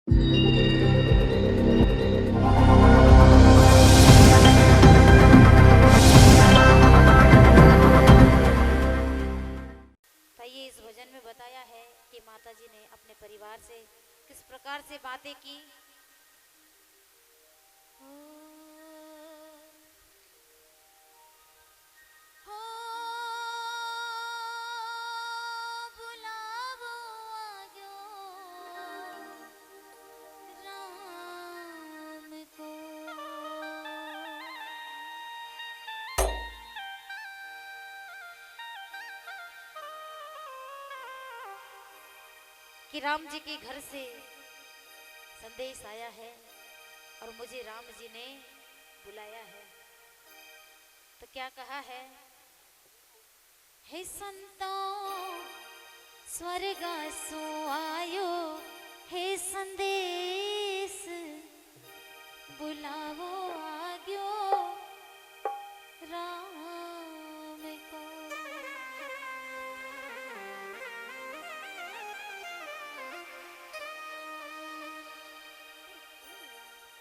ये इस भजन में बताया है कि माता जी ने अपने परिवार से किस प्रकार से बातें की। कि राम जी के घर से संदेश आया है और मुझे राम जी ने बुलाया है। तो क्या कहा है? हे संतों स्वर्ग सो आयो, हे संदेश बुलावो आग्यो राम को।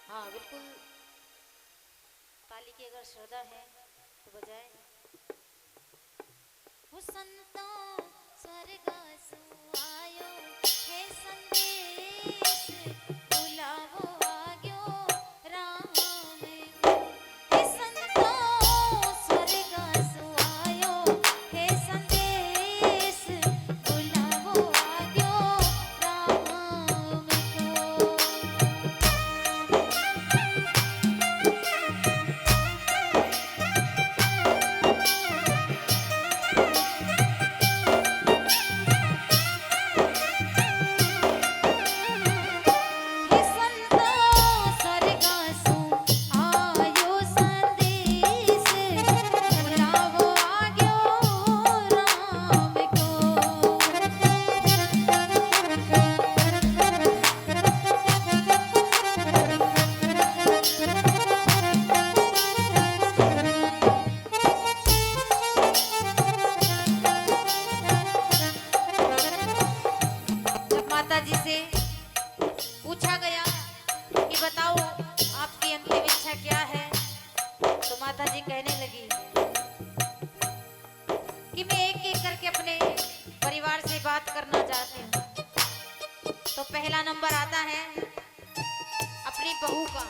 हाँ बिल्कुल, ताली की अगर श्रद्धा है तो बजाए। वो संतों स्वर्ग सो आयो, हे संदेश बुलावो आग्यो राम को। हे संतों स्वर्ग सो आयो, हे संदेश बुलावो आग्यो राम को। माता जी से पूछा गया कि बताओ आपकी अंतिम इच्छा क्या है, तो माता जी कहने लगी कि मैं एक एक करके अपने परिवार से बात करना चाहती हूँ। तो पहला नंबर आता है अपनी बहू का।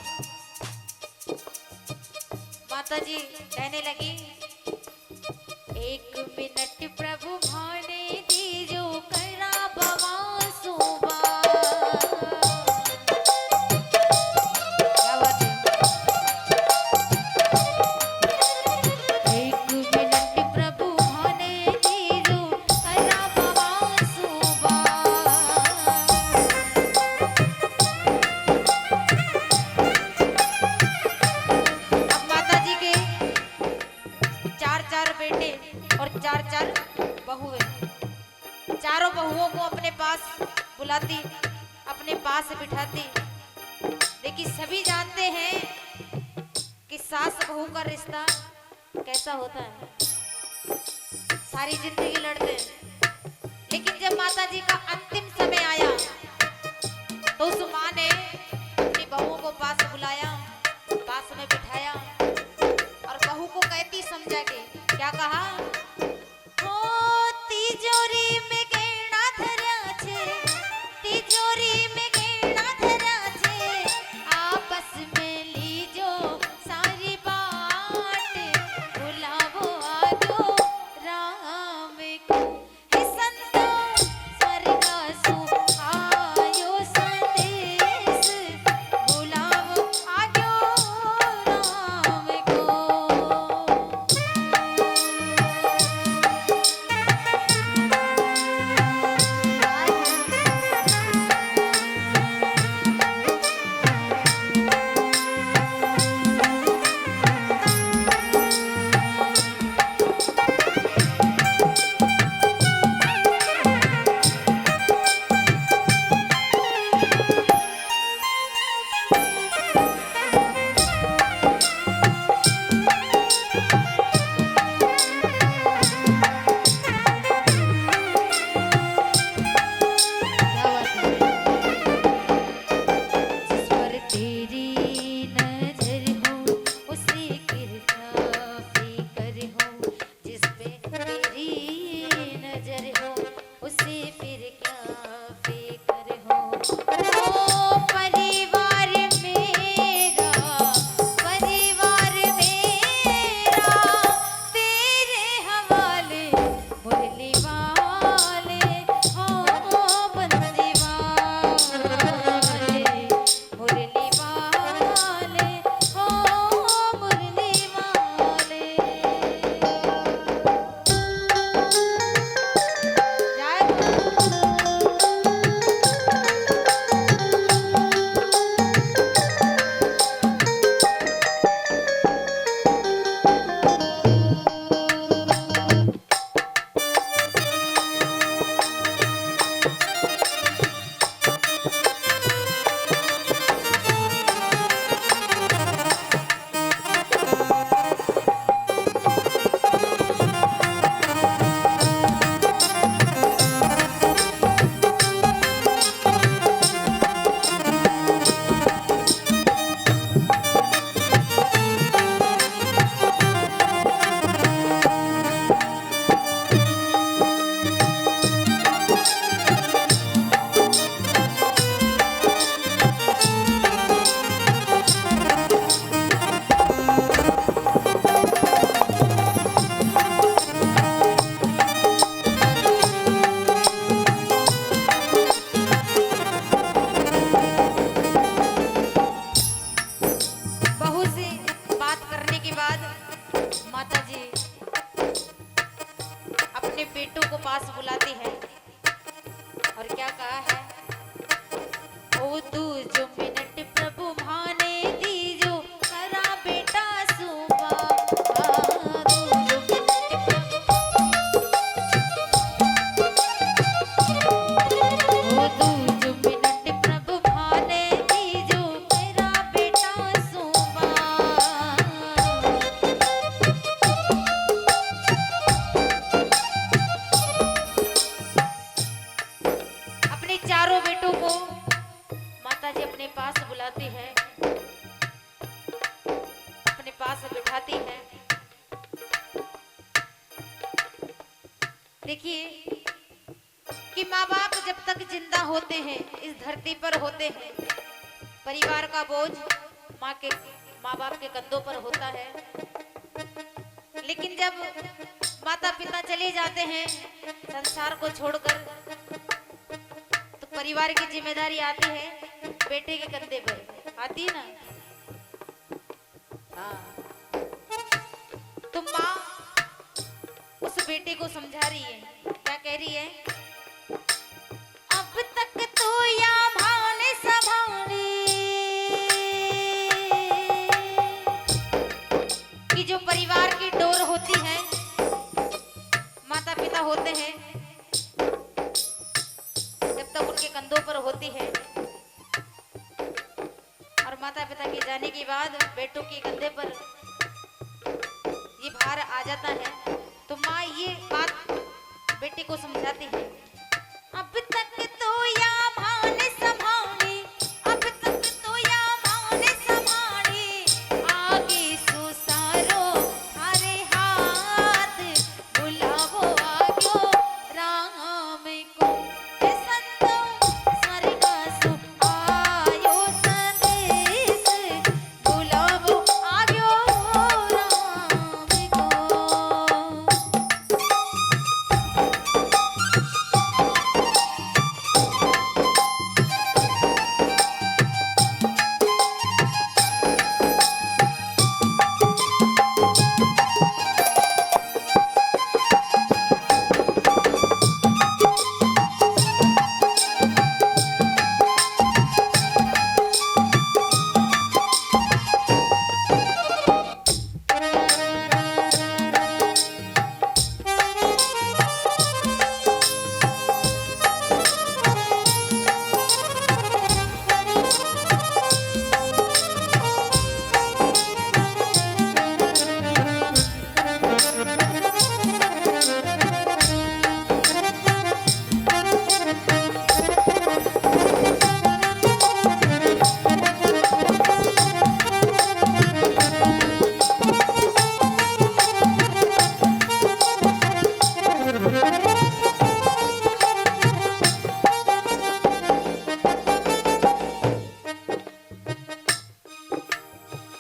माता जी कहने लगी, एक मिनट प्रभु भाने दीजो करा बवा सुबा। क्या बात है? एक मिनट प्रभु भाने दीजो करा बवा सुबा। अब माता जी के चार चार बेटे और चार चार बहुएं, चारों बहुओं को अपने पास बुलाती, अपने पास बिठाती। देखिए सभी जानते हैं कि सास बहू का रिश्ता कैसा होता है, सारी जिंदगी लड़ते हैं। लेकिन जब माता जी का अंतिम समय आया तो उस माँ ने अपनी बहुओं को पास बुलाया, पास में बिठाया और बहू को कहती समझा के क्या कहा? ओ तिजोरी में गेड़ा धरा छे, तिजोरी में गेड़ा धरा छे, आपस में लीजो सारी बाट, बुलावो आगो राम को। हे संतों स्वर्ग सो आयो, संदेश बुलावो आगो राम को। पास बुलाती है, अपने पास बिठाती है। देखिए कि माँ बाप जब तक जिंदा होते हैं, इस धरती पर होते हैं, परिवार का बोझ माँ बाप के कंधों पर होता है। लेकिन जब माता पिता चले जाते हैं संसार को छोड़कर, तो परिवार की जिम्मेदारी आती है बेटे के कंधे पर, आती है ना। हाँ, तो माँ उस बेटे को समझा रही है, क्या कह रही है? अब तक तो या भाने सभाने कि जो परिवार की डोर होती है, माता पिता होते हैं, जब तक उनके कंधों पर होती है, और माता पिता के जाने के बाद बेटों के कंधे पर ये भार आ जाता है, तो माँ ये बात बेटे को समझाती है। अब तक तो या भाने संभाले, अब तक तो या भाने संभाले, आगे सुसारो हरे हाथ, बुलावो आग्यो राम को, हे संतो स्वर्ग सु आयो संदेश, बुलावो आग्यो राम को।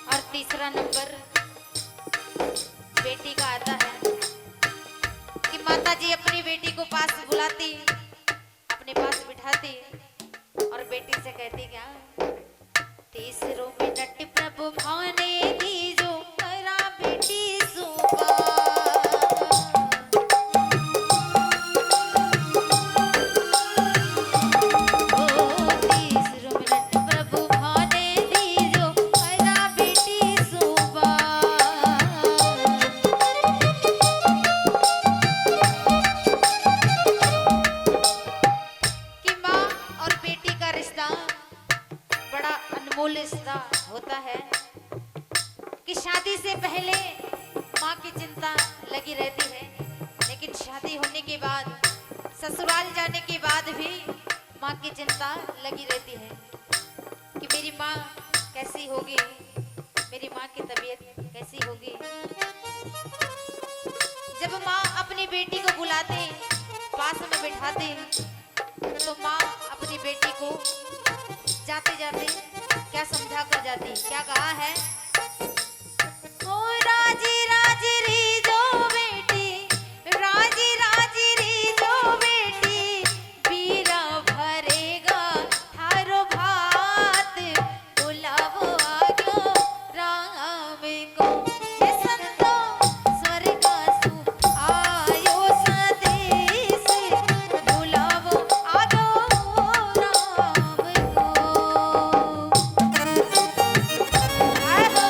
और तीसरा नंबर बेटी का आता है कि माता जी अपनी बेटी को पास बुलाती, अपने पास बिठाती और बेटी से कहती क्या? तीसरो मिनट प्रभु भाने दीजो, करा बेटी सुबह। रिश्ता होता है कि शादी से पहले माँ की चिंता लगी रहती है, लेकिन शादी होने के बाद, ससुराल जाने के बाद भी माँ की चिंता लगी रहती है कि मेरी माँ कैसी होगी, मेरी माँ की तबीयत कैसी होगी। जब माँ अपनी बेटी को बुलाते, पास में बिठाते, तो माँ अपनी बेटी को जाते जाते क्या समझा कर जाती, क्या कहा है? ओ राजी राजी री जो बेटी, राजी राजी री जो बेटी, बीरा भरेगा थारो भात, बुलावो आग्यो राम को, ये संतो स्वर्ग सु आयो संदेश, बुलावो आग्यो राम को। आए हो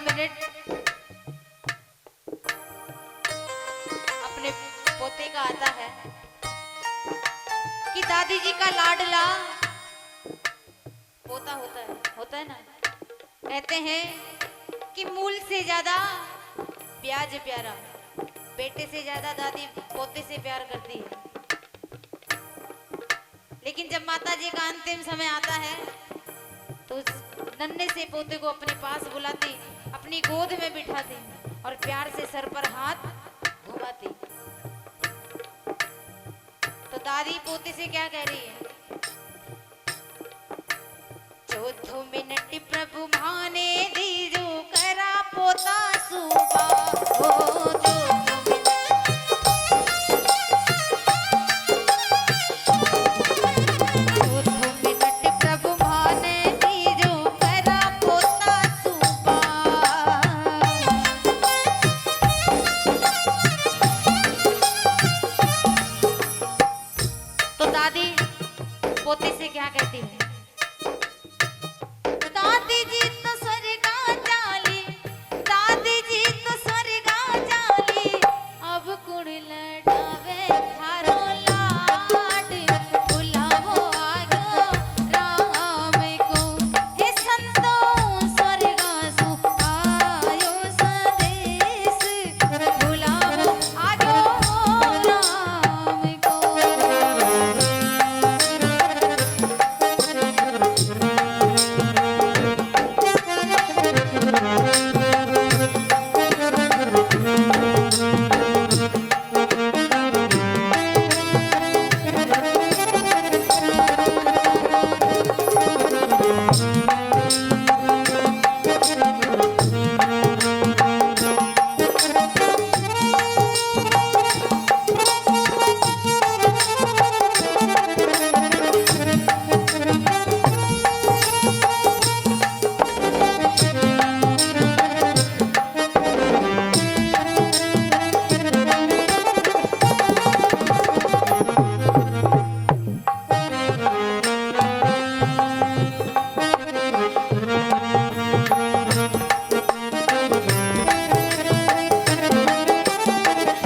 मिनट अपने पोते का आता है कि दादी जी का लाडला पोता होता है ना। कहते हैं कि मूल से ज्यादा ब्याज प्यारा, बेटे से ज्यादा दादी पोते से प्यार करती है। लेकिन जब माता जी का अंतिम समय आता है तो उस नन्हे से पोते को अपने पास बुलाती, अपनी गोद में बिठाती और प्यार से सर पर हाथ घुमाती। तो दादी पोते से क्या कह रही है? चौथो मिनट प्रभु माने दी